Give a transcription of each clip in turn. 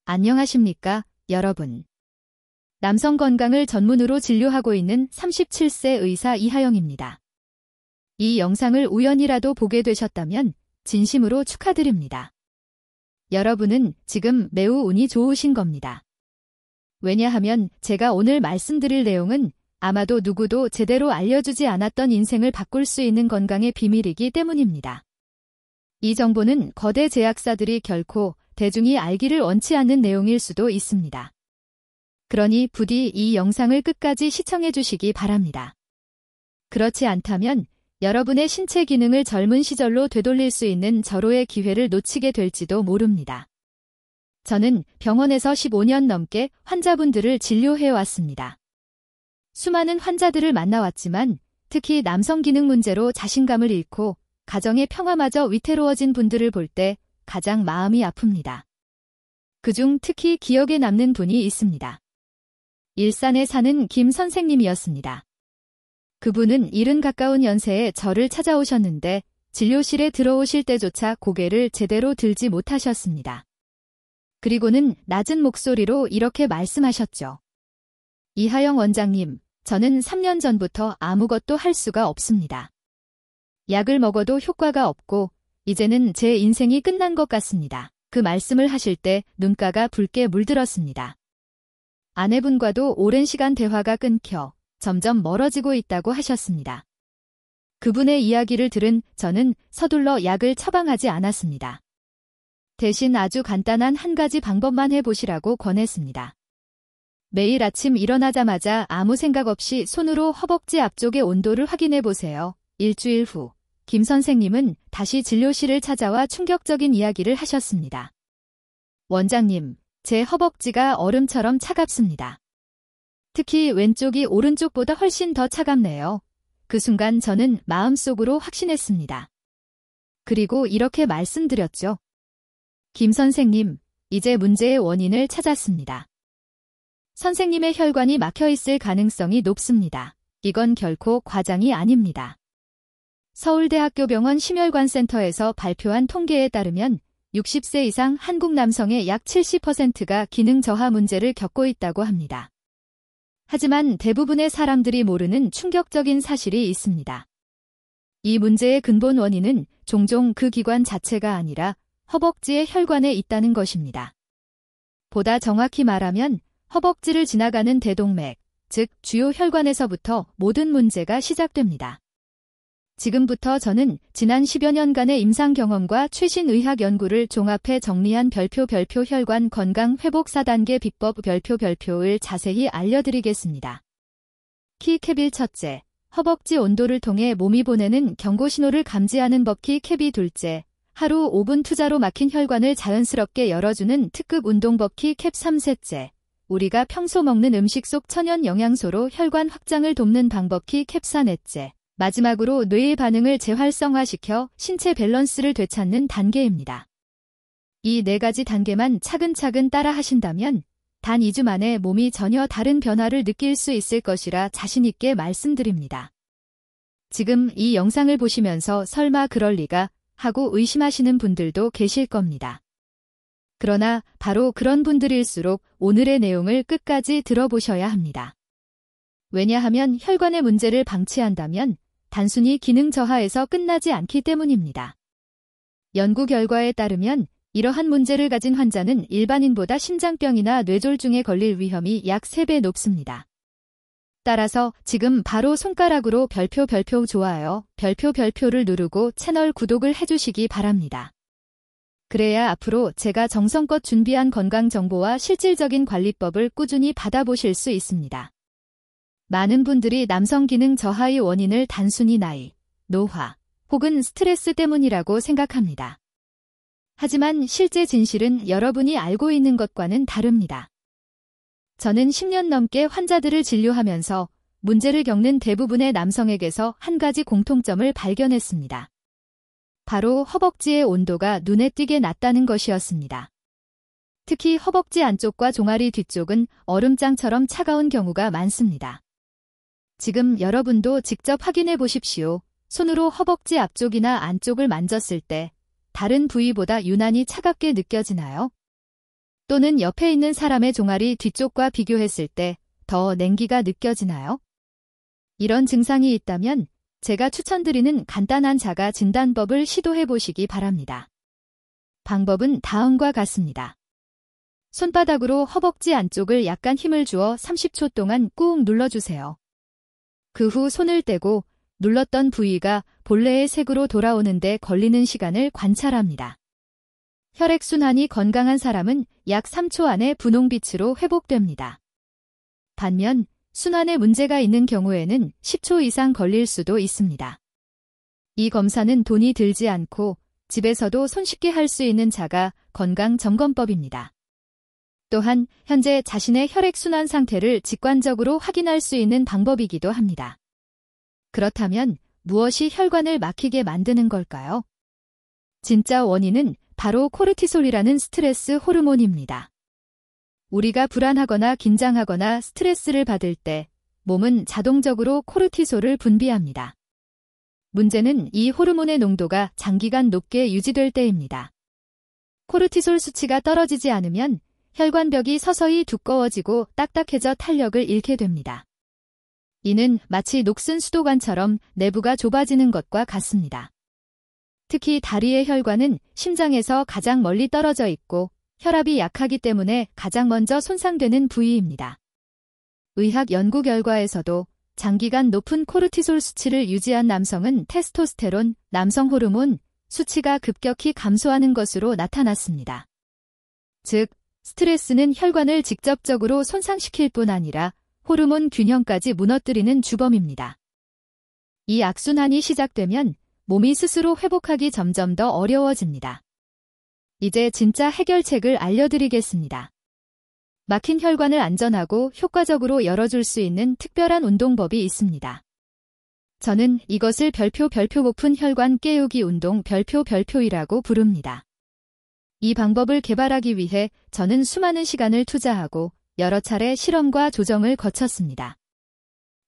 안녕하십니까, 여러분. 남성 건강을 전문으로 진료하고 있는 37세 의사 이하영입니다. 이 영상을 우연이라도 보게 되셨다면 진심으로 축하드립니다. 여러분은 지금 매우 운이 좋으신 겁니다. 왜냐하면 제가 오늘 말씀드릴 내용은 아마도 누구도 제대로 알려주지 않았던 인생을 바꿀 수 있는 건강의 비밀이기 때문입니다. 이 정보는 거대 제약사들이 결코 대중이 알기를 원치 않는 내용일 수도 있습니다. 그러니 부디 이 영상을 끝까지 시청해 주시기 바랍니다. 그렇지 않다면 여러분의 신체 기능을 젊은 시절로 되돌릴 수 있는 절호의 기회를 놓치게 될지도 모릅니다. 저는 병원에서 15년 넘게 환자분들을 진료해 왔습니다. 수많은 환자들을 만나왔지만 특히 남성 기능 문제로 자신감을 잃고 가정의 평화마저 위태로워진 분들을 볼 때 가장 마음이 아픕니다. 그중 특히 기억에 남는 분이 있습니다. 일산에 사는 김 선생님이었습니다. 그분은 70 가까운 연세에 저를 찾아오셨는데 진료실에 들어오실 때조차 고개를 제대로 들지 못하셨습니다. 그리고는 낮은 목소리로 이렇게 말씀하셨죠. 이하영 원장님, 저는 3년 전부터 아무것도 할 수가 없습니다. 약을 먹어도 효과가 없고 이제는 제 인생이 끝난 것 같습니다. 그 말씀을 하실 때 눈가가 붉게 물들었습니다. 아내분과도 오랜 시간 대화가 끊겨 점점 멀어지고 있다고 하셨습니다. 그분의 이야기를 들은 저는 서둘러 약을 처방하지 않았습니다. 대신 아주 간단한 한 가지 방법만 해보시라고 권했습니다. 매일 아침 일어나자마자 아무 생각 없이 손으로 허벅지 앞쪽의 온도를 확인해 보세요. 일주일 후 김 선생님은 다시 진료실을 찾아와 충격적인 이야기를 하셨습니다. 원장님, 제 허벅지가 얼음처럼 차갑습니다. 특히 왼쪽이 오른쪽보다 훨씬 더 차갑네요. 그 순간 저는 마음속으로 확신했습니다. 그리고 이렇게 말씀드렸죠. 김 선생님, 이제 문제의 원인을 찾았습니다. 선생님의 혈관이 막혀 있을 가능성이 높습니다. 이건 결코 과장이 아닙니다. 서울대학교병원 심혈관센터에서 발표한 통계에 따르면 60세 이상 한국 남성의 약 70%가 기능 저하 문제를 겪고 있다고 합니다. 하지만 대부분의 사람들이 모르는 충격적인 사실이 있습니다. 이 문제의 근본 원인은 종종 그 기관 자체가 아니라 허벅지의 혈관에 있다는 것입니다. 보다 정확히 말하면 허벅지를 지나가는 대동맥, 즉 주요 혈관에서부터 모든 문제가 시작됩니다. 지금부터 저는 지난 10여 년간의 임상 경험과 최신 의학 연구를 종합해 정리한 별표 혈관 건강 회복 4단계 비법 별표를 자세히 알려드리겠습니다. 키캡1 첫째, 허벅지 온도를 통해 몸이 보내는 경고 신호를 감지하는 법 키캡2 둘째, 하루 5분 투자로 막힌 혈관을 자연스럽게 열어주는 특급 운동법 키캡3 셋째, 우리가 평소 먹는 음식 속 천연 영양소로 혈관 확장을 돕는 방법 키캡4 넷째, 마지막으로 뇌의 반응을 재활성화시켜 신체 밸런스를 되찾는 단계입니다. 이 4가지 단계만 차근차근 따라 하신다면 단 2주 만에 몸이 전혀 다른 변화를 느낄 수 있을 것이라 자신있게 말씀드립니다. 지금 이 영상을 보시면서 설마 그럴 리가 하고 의심하시는 분들도 계실 겁니다. 그러나 바로 그런 분들일수록 오늘의 내용을 끝까지 들어보셔야 합니다. 왜냐하면 혈관의 문제를 방치한다면 단순히 기능 저하에서 끝나지 않기 때문입니다. 연구 결과에 따르면 이러한 문제를 가진 환자는 일반인보다 심장병이나 뇌졸중에 걸릴 위험이 약 3배 높습니다. 따라서 지금 바로 손가락으로 별표 좋아요, 별표를 누르고 채널 구독을 해주시기 바랍니다. 그래야 앞으로 제가 정성껏 준비한 건강 정보와 실질적인 관리법을 꾸준히 받아보실 수 있습니다. 많은 분들이 남성 기능 저하의 원인을 단순히 나이, 노화, 혹은 스트레스 때문이라고 생각합니다. 하지만 실제 진실은 여러분이 알고 있는 것과는 다릅니다. 저는 10년 넘게 환자들을 진료하면서 문제를 겪는 대부분의 남성에게서 한 가지 공통점을 발견했습니다. 바로 허벅지의 온도가 눈에 띄게 낮다는 것이었습니다. 특히 허벅지 안쪽과 종아리 뒤쪽은 얼음장처럼 차가운 경우가 많습니다. 지금 여러분도 직접 확인해 보십시오. 손으로 허벅지 앞쪽이나 안쪽을 만졌을 때 다른 부위보다 유난히 차갑게 느껴지나요? 또는 옆에 있는 사람의 종아리 뒤쪽과 비교했을 때 더 냉기가 느껴지나요? 이런 증상이 있다면 제가 추천드리는 간단한 자가 진단법을 시도해 보시기 바랍니다. 방법은 다음과 같습니다. 손바닥으로 허벅지 안쪽을 약간 힘을 주어 30초 동안 꾹 눌러주세요. 그 후 손을 떼고 눌렀던 부위가 본래의 색으로 돌아오는데 걸리는 시간을 관찰합니다. 혈액순환이 건강한 사람은 약 3초 안에 분홍빛으로 회복됩니다. 반면 순환에 문제가 있는 경우에는 10초 이상 걸릴 수도 있습니다. 이 검사는 돈이 들지 않고 집에서도 손쉽게 할 수 있는 자가 건강 점검법입니다. 또한 현재 자신의 혈액순환 상태를 직관적으로 확인할 수 있는 방법이기도 합니다. 그렇다면 무엇이 혈관을 막히게 만드는 걸까요? 진짜 원인은 바로 코르티솔이라는 스트레스 호르몬입니다. 우리가 불안하거나 긴장하거나 스트레스를 받을 때 몸은 자동적으로 코르티솔을 분비합니다. 문제는 이 호르몬의 농도가 장기간 높게 유지될 때입니다. 코르티솔 수치가 떨어지지 않으면 혈관벽이 서서히 두꺼워지고 딱딱해져 탄력을 잃게 됩니다. 이는 마치 녹슨 수도관처럼 내부가 좁아지는 것과 같습니다. 특히 다리의 혈관은 심장에서 가장 멀리 떨어져 있고 혈압이 약하기 때문에 가장 먼저 손상되는 부위입니다. 의학 연구 결과에서도 장기간 높은 코르티솔 수치를 유지한 남성은 테스토스테론, 남성 호르몬 수치가 급격히 감소하는 것으로 나타났습니다. 즉, 스트레스는 혈관을 직접적으로 손상시킬 뿐 아니라 호르몬 균형까지 무너뜨리는 주범입니다. 이 악순환이 시작되면 몸이 스스로 회복하기 점점 더 어려워집니다. 이제 진짜 해결책을 알려드리겠습니다. 막힌 혈관을 안전하고 효과적으로 열어줄 수 있는 특별한 운동법이 있습니다. 저는 이것을 별표 고픈 혈관 깨우기 운동 별표이라고 부릅니다. 이 방법을 개발하기 위해 저는 수많은 시간을 투자하고 여러 차례 실험과 조정을 거쳤습니다.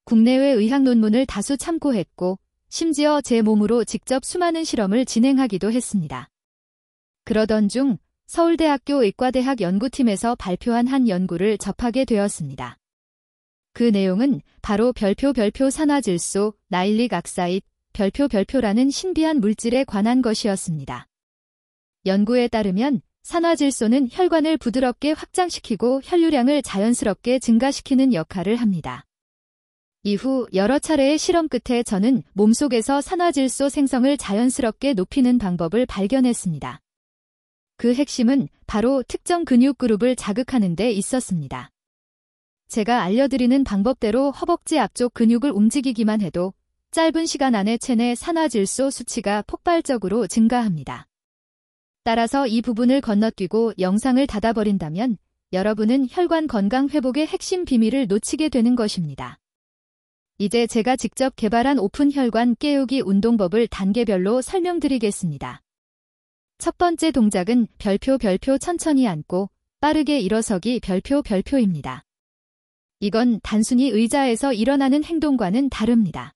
국내외 의학 논문을 다수 참고했고 심지어 제 몸으로 직접 수많은 실험을 진행하기도 했습니다. 그러던 중 서울대학교 의과대학 연구팀에서 발표한 한 연구를 접하게 되었습니다. 그 내용은 바로 별표 산화질소, 나일릭 악사이드, 별표라는 신비한 물질에 관한 것이었습니다. 연구에 따르면 산화질소는 혈관을 부드럽게 확장시키고 혈류량을 자연스럽게 증가시키는 역할을 합니다. 이후 여러 차례의 실험 끝에 저는 몸속에서 산화질소 생성을 자연스럽게 높이는 방법을 발견했습니다. 그 핵심은 바로 특정 근육 그룹을 자극하는 데 있었습니다. 제가 알려드리는 방법대로 허벅지 앞쪽 근육을 움직이기만 해도 짧은 시간 안에 체내 산화질소 수치가 폭발적으로 증가합니다. 따라서 이 부분을 건너뛰고 영상을 닫아버린다면 여러분은 혈관 건강 회복의 핵심 비밀을 놓치게 되는 것입니다. 이제 제가 직접 개발한 오픈 혈관 깨우기 운동법을 단계별로 설명드리겠습니다. 첫 번째 동작은 별표 천천히 앉고 빠르게 일어서기 별표입니다. 이건 단순히 의자에서 일어나는 행동과는 다릅니다.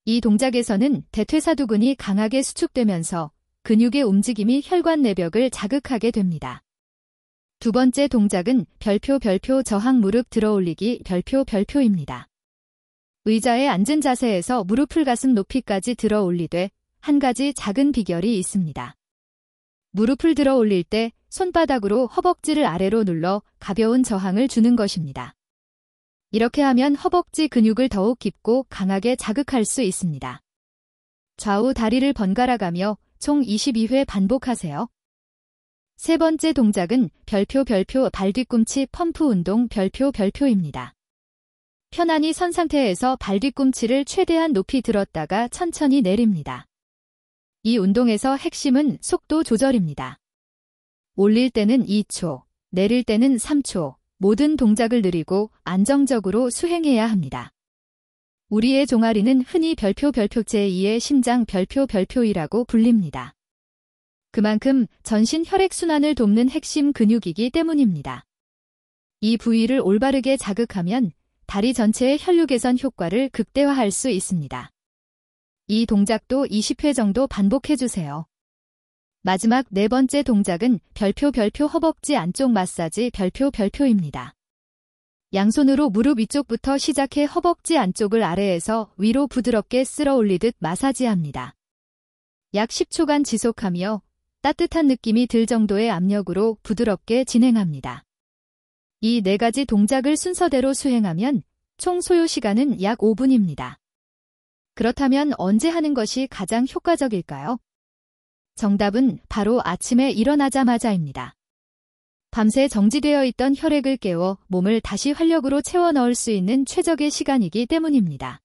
이 동작에서는 대퇴사두근이 강하게 수축되면서 근육의 움직임이 혈관 내벽을 자극하게 됩니다. 두 번째 동작은 별표 저항 무릎 들어올리기 별표입니다. 의자에 앉은 자세에서 무릎을 가슴 높이까지 들어 올리되 한 가지 작은 비결이 있습니다. 무릎을 들어 올릴 때 손바닥으로 허벅지를 아래로 눌러 가벼운 저항을 주는 것입니다. 이렇게 하면 허벅지 근육을 더욱 깊고 강하게 자극할 수 있습니다. 좌우 다리를 번갈아 가며 총 22회 반복하세요. 세 번째 동작은 별표 발 뒤꿈치 펌프 운동 별표입니다. 편안히 선 상태에서 발 뒤꿈치를 최대한 높이 들었다가 천천히 내립니다. 이 운동에서 핵심은 속도 조절입니다. 올릴 때는 2초, 내릴 때는 3초, 모든 동작을 느리고 안정적으로 수행해야 합니다. 우리의 종아리는 흔히 별표 제2의 심장 별표이라고 불립니다. 그만큼 전신 혈액순환을 돕는 핵심 근육이기 때문입니다. 이 부위를 올바르게 자극하면 다리 전체의 혈류 개선 효과를 극대화할 수 있습니다. 이 동작도 20회 정도 반복해주세요. 마지막 네 번째 동작은 별표 허벅지 안쪽 마사지 별표입니다. 양손으로 무릎 위쪽부터 시작해 허벅지 안쪽을 아래에서 위로 부드럽게 쓸어 올리듯 마사지합니다. 약 10초간 지속하며 따뜻한 느낌이 들 정도의 압력으로 부드럽게 진행합니다. 이 네 가지 동작을 순서대로 수행하면 총 소요 시간은 약 5분입니다. 그렇다면 언제 하는 것이 가장 효과적일까요? 정답은 바로 아침에 일어나자마자입니다. 밤새 정지되어 있던 혈액을 깨워 몸을 다시 활력으로 채워 넣을 수 있는 최적의 시간이기 때문입니다.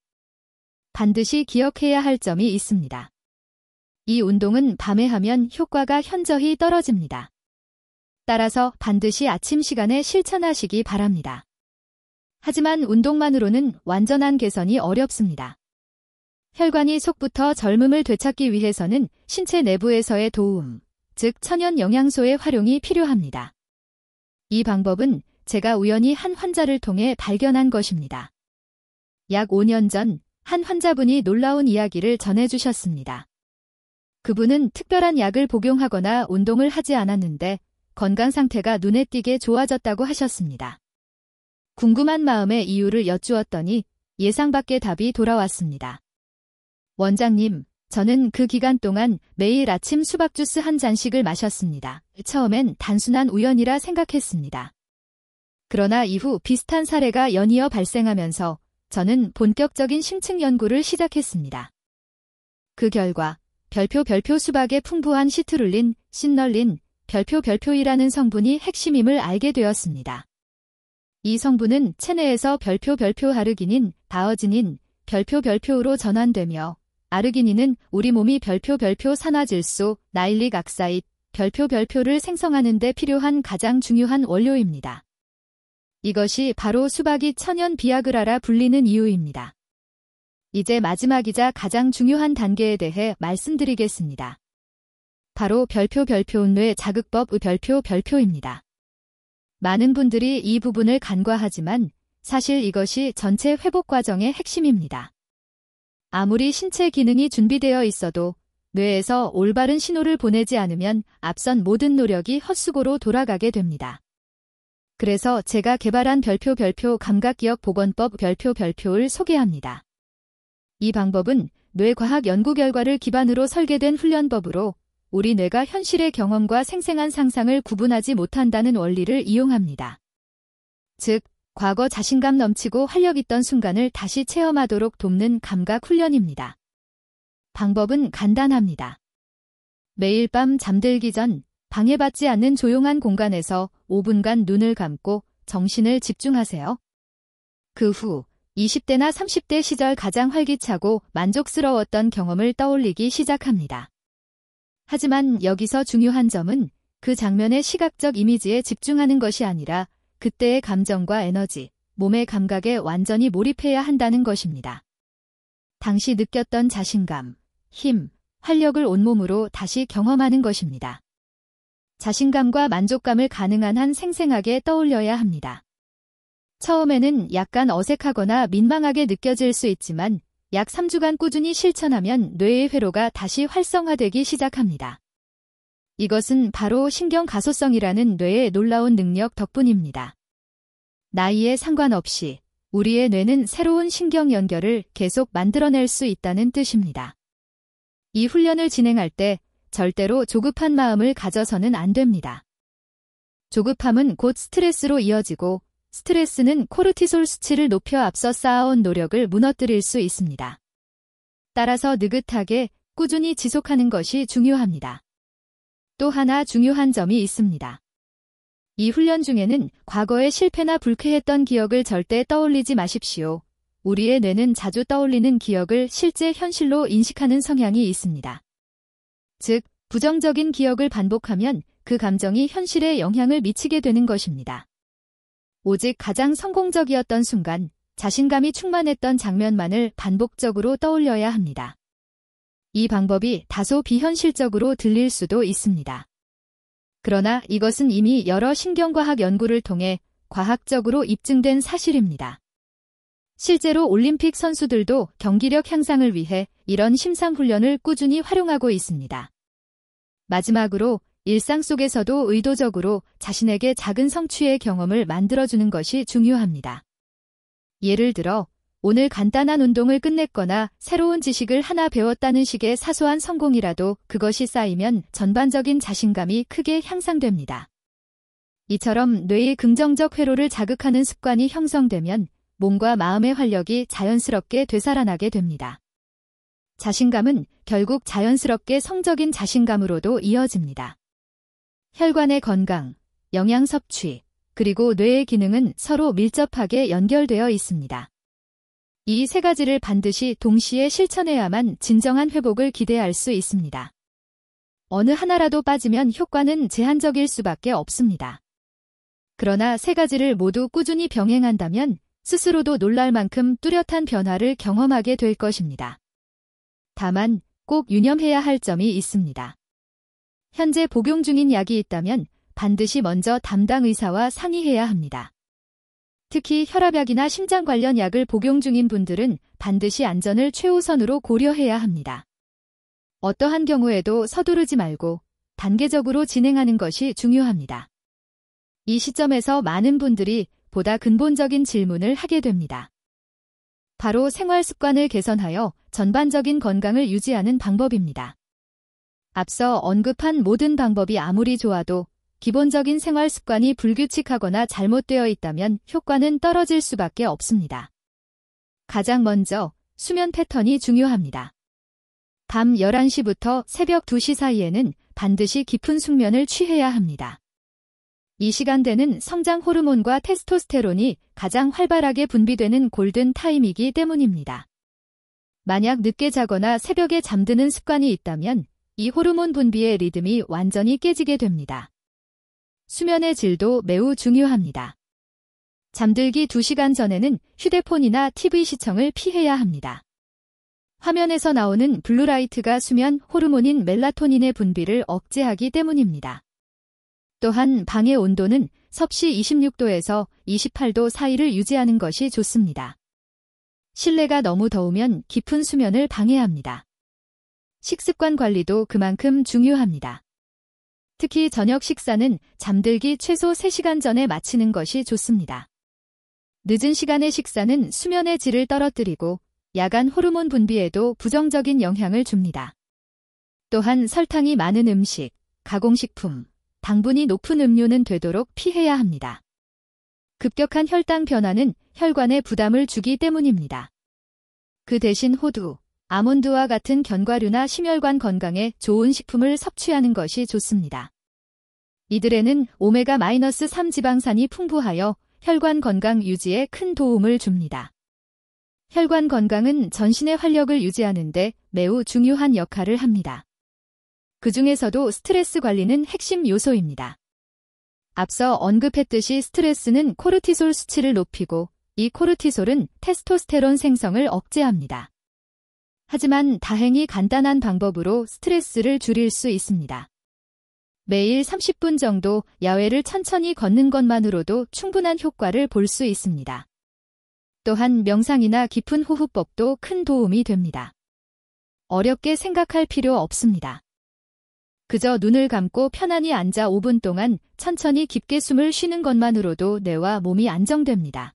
반드시 기억해야 할 점이 있습니다. 이 운동은 밤에 하면 효과가 현저히 떨어집니다. 따라서 반드시 아침 시간에 실천하시기 바랍니다. 하지만 운동만으로는 완전한 개선이 어렵습니다. 혈관이 속부터 젊음을 되찾기 위해서는 신체 내부에서의 도움, 즉 천연 영양소의 활용이 필요합니다. 이 방법은 제가 우연히 한 환자를 통해 발견한 것입니다. 약 5년 전 한 환자분이 놀라운 이야기를 전해주셨습니다. 그분은 특별한 약을 복용하거나 운동을 하지 않았는데 건강 상태가 눈에 띄게 좋아졌다고 하셨습니다. 궁금한 마음에 이유를 여쭈었더니 예상 밖의 답이 돌아왔습니다. 원장님, 저는 그 기간 동안 매일 아침 수박 주스 한 잔씩을 마셨습니다. 처음엔 단순한 우연이라 생각했습니다. 그러나 이후 비슷한 사례가 연이어 발생하면서 저는 본격적인 심층 연구를 시작했습니다. 그 결과 별표 수박에 풍부한 시트룰린, 시널린, 별표이라는 성분이 핵심임을 알게 되었습니다. 이 성분은 체내에서 별표 아르기닌, 다어지닌, 별표으로 전환되며 아르기닌은 우리 몸이 별표 산화질소, 나일릭 악사이드, 별표를 생성하는 데 필요한 가장 중요한 원료입니다. 이것이 바로 수박이 천연 비아그라라 불리는 이유입니다. 이제 마지막이자 가장 중요한 단계에 대해 말씀드리겠습니다. 바로 별표뇌 자극법의 별표입니다. 많은 분들이 이 부분을 간과하지만 사실 이것이 전체 회복 과정의 핵심입니다. 아무리 신체 기능이 준비되어 있어도 뇌에서 올바른 신호를 보내지 않으면 앞선 모든 노력이 헛수고로 돌아가게 됩니다. 그래서 제가 개발한 별표 감각기억 복원법 별표를 소개합니다. 이 방법은 뇌과학 연구 결과를 기반으로 설계된 훈련법으로 우리 뇌가 현실의 경험과 생생한 상상을 구분하지 못한다는 원리를 이용합니다. 즉, 과거 자신감 넘치고 활력 있던 순간을 다시 체험하도록 돕는 감각 훈련입니다. 방법은 간단합니다. 매일 밤 잠들기 전 방해받지 않는 조용한 공간에서 5분간 눈을 감고 정신을 집중하세요. 그 후 20대나 30대 시절 가장 활기차고 만족스러웠던 경험을 떠올리기 시작합니다. 하지만 여기서 중요한 점은 그 장면의 시각적 이미지에 집중하는 것이 아니라 그때의 감정과 에너지, 몸의 감각에 완전히 몰입해야 한다는 것입니다. 당시 느꼈던 자신감, 힘, 활력을 온몸으로 다시 경험하는 것입니다. 자신감과 만족감을 가능한 한 생생하게 떠올려야 합니다. 처음에는 약간 어색하거나 민망하게 느껴질 수 있지만 약 3주간 꾸준히 실천하면 뇌의 회로가 다시 활성화되기 시작합니다. 이것은 바로 신경가소성이라는 뇌의 놀라운 능력 덕분입니다. 나이에 상관없이 우리의 뇌는 새로운 신경 연결을 계속 만들어낼 수 있다는 뜻입니다. 이 훈련을 진행할 때 절대로 조급한 마음을 가져서는 안 됩니다. 조급함은 곧 스트레스로 이어지고 스트레스는 코르티솔 수치를 높여 앞서 쌓아온 노력을 무너뜨릴 수 있습니다. 따라서 느긋하게 꾸준히 지속하는 것이 중요합니다. 또 하나 중요한 점이 있습니다. 이 훈련 중에는 과거의 실패나 불쾌했던 기억을 절대 떠올리지 마십시오. 우리의 뇌는 자주 떠올리는 기억을 실제 현실로 인식하는 성향이 있습니다. 즉, 부정적인 기억을 반복하면 그 감정이 현실에 영향을 미치게 되는 것입니다. 오직 가장 성공적이었던 순간, 자신감이 충만했던 장면만을 반복적으로 떠올려야 합니다. 이 방법이 다소 비현실적으로 들릴 수도 있습니다. 그러나 이것은 이미 여러 신경과학 연구를 통해 과학적으로 입증된 사실입니다. 실제로 올림픽 선수들도 경기력 향상을 위해 이런 심상훈련을 꾸준히 활용하고 있습니다. 마지막으로 일상 속에서도 의도적으로 자신에게 작은 성취의 경험을 만들어주는 것이 중요합니다. 예를 들어, 오늘 간단한 운동을 끝냈거나 새로운 지식을 하나 배웠다는 식의 사소한 성공이라도 그것이 쌓이면 전반적인 자신감이 크게 향상됩니다. 이처럼 뇌의 긍정적 회로를 자극하는 습관이 형성되면 몸과 마음의 활력이 자연스럽게 되살아나게 됩니다. 자신감은 결국 자연스럽게 성적인 자신감으로도 이어집니다. 혈관의 건강, 영양 섭취, 그리고 뇌의 기능은 서로 밀접하게 연결되어 있습니다. 이 세 가지를 반드시 동시에 실천해야만 진정한 회복을 기대할 수 있습니다. 어느 하나라도 빠지면 효과는 제한적일 수밖에 없습니다. 그러나 세 가지를 모두 꾸준히 병행한다면 스스로도 놀랄 만큼 뚜렷한 변화를 경험하게 될 것입니다. 다만 꼭 유념해야 할 점이 있습니다. 현재 복용 중인 약이 있다면 반드시 먼저 담당 의사와 상의해야 합니다. 특히 혈압약이나 심장 관련 약을 복용 중인 분들은 반드시 안전을 최우선으로 고려해야 합니다. 어떠한 경우에도 서두르지 말고 단계적으로 진행하는 것이 중요합니다. 이 시점에서 많은 분들이 보다 근본적인 질문을 하게 됩니다. 바로 생활 습관을 개선하여 전반적인 건강을 유지하는 방법입니다. 앞서 언급한 모든 방법이 아무리 좋아도 기본적인 생활 습관이 불규칙하거나 잘못되어 있다면 효과는 떨어질 수밖에 없습니다. 가장 먼저 수면 패턴이 중요합니다. 밤 11시부터 새벽 2시 사이에는 반드시 깊은 숙면을 취해야 합니다. 이 시간대는 성장 호르몬과 테스토스테론이 가장 활발하게 분비되는 골든 타임이기 때문입니다. 만약 늦게 자거나 새벽에 잠드는 습관이 있다면 이 호르몬 분비의 리듬이 완전히 깨지게 됩니다. 수면의 질도 매우 중요합니다. 잠들기 2시간 전에는 휴대폰이나 TV 시청을 피해야 합니다. 화면에서 나오는 블루라이트가 수면 호르몬인 멜라토닌의 분비를 억제하기 때문입니다. 또한 방의 온도는 섭씨 26도에서 28도 사이를 유지하는 것이 좋습니다. 실내가 너무 더우면 깊은 수면을 방해합니다. 식습관 관리도 그만큼 중요합니다. 특히 저녁 식사는 잠들기 최소 3시간 전에 마치는 것이 좋습니다. 늦은 시간의 식사는 수면의 질을 떨어뜨리고 야간 호르몬 분비에도 부정적인 영향을 줍니다. 또한 설탕이 많은 음식, 가공식품, 당분이 높은 음료는 되도록 피해야 합니다. 급격한 혈당 변화는 혈관에 부담을 주기 때문입니다. 그 대신 호두, 아몬드와 같은 견과류나 심혈관 건강에 좋은 식품을 섭취하는 것이 좋습니다. 이들에는 오메가-3 지방산이 풍부하여 혈관 건강 유지에 큰 도움을 줍니다. 혈관 건강은 전신의 활력을 유지하는 데 매우 중요한 역할을 합니다. 그 중에서도 스트레스 관리는 핵심 요소입니다. 앞서 언급했듯이 스트레스는 코르티솔 수치를 높이고 이 코르티솔은 테스토스테론 생성을 억제합니다. 하지만 다행히 간단한 방법으로 스트레스를 줄일 수 있습니다. 매일 30분 정도 야외를 천천히 걷는 것만으로도 충분한 효과를 볼 수 있습니다. 또한 명상이나 깊은 호흡법도 큰 도움이 됩니다. 어렵게 생각할 필요 없습니다. 그저 눈을 감고 편안히 앉아 5분 동안 천천히 깊게 숨을 쉬는 것만으로도 뇌와 몸이 안정됩니다.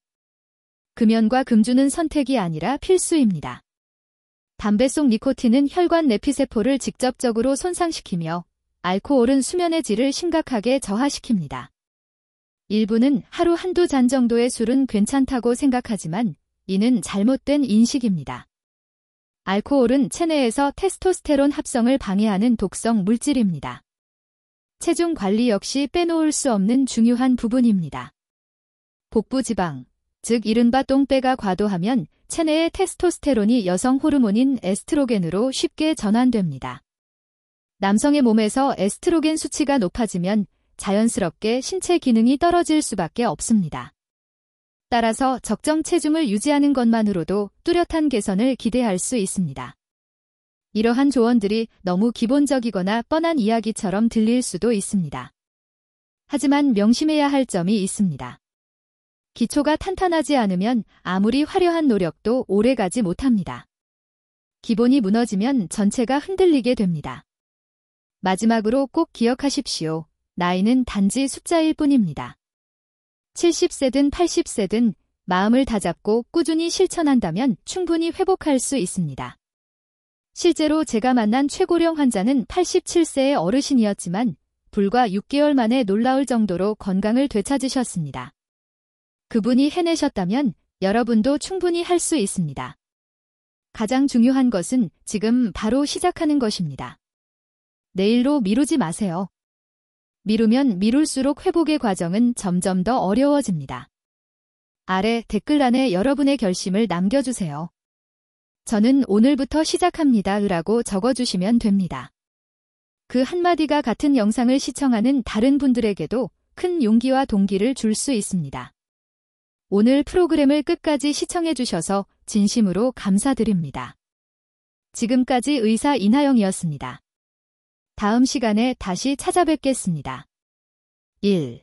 금연과 금주는 선택이 아니라 필수입니다. 담배 속 니코틴은 혈관 내피세포를 직접적으로 손상시키며 알코올은 수면의 질을 심각하게 저하시킵니다. 일부는 하루 한두 잔 정도의 술은 괜찮다고 생각하지만 이는 잘못된 인식입니다. 알코올은 체내에서 테스토스테론 합성을 방해하는 독성 물질입니다. 체중 관리 역시 빼놓을 수 없는 중요한 부분입니다. 복부 지방, 즉 이른바 똥배가 과도하면 체내의 테스토스테론이 여성 호르몬인 에스트로겐으로 쉽게 전환됩니다. 남성의 몸에서 에스트로겐 수치가 높아지면 자연스럽게 신체 기능이 떨어질 수밖에 없습니다. 따라서 적정 체중을 유지하는 것만으로도 뚜렷한 개선을 기대할 수 있습니다. 이러한 조언들이 너무 기본적이거나 뻔한 이야기처럼 들릴 수도 있습니다. 하지만 명심해야 할 점이 있습니다. 기초가 탄탄하지 않으면 아무리 화려한 노력도 오래가지 못합니다. 기본이 무너지면 전체가 흔들리게 됩니다. 마지막으로 꼭 기억하십시오. 나이는 단지 숫자일 뿐입니다. 70세든 80세든 마음을 다잡고 꾸준히 실천한다면 충분히 회복할 수 있습니다. 실제로 제가 만난 최고령 환자는 87세의 어르신이었지만 불과 6개월 만에 놀라울 정도로 건강을 되찾으셨습니다. 그분이 해내셨다면 여러분도 충분히 할 수 있습니다. 가장 중요한 것은 지금 바로 시작하는 것입니다. 내일로 미루지 마세요. 미루면 미룰수록 회복의 과정은 점점 더 어려워집니다. 아래 댓글란에 여러분의 결심을 남겨주세요. 저는 오늘부터 시작합니다. 라고 적어주시면 됩니다. 그 한마디가 같은 영상을 시청하는 다른 분들에게도 큰 용기와 동기를 줄 수 있습니다. 오늘 프로그램을 끝까지 시청해주셔서 진심으로 감사드립니다. 지금까지 의사 이나영이었습니다. 다음 시간에 다시 찾아뵙겠습니다. 1.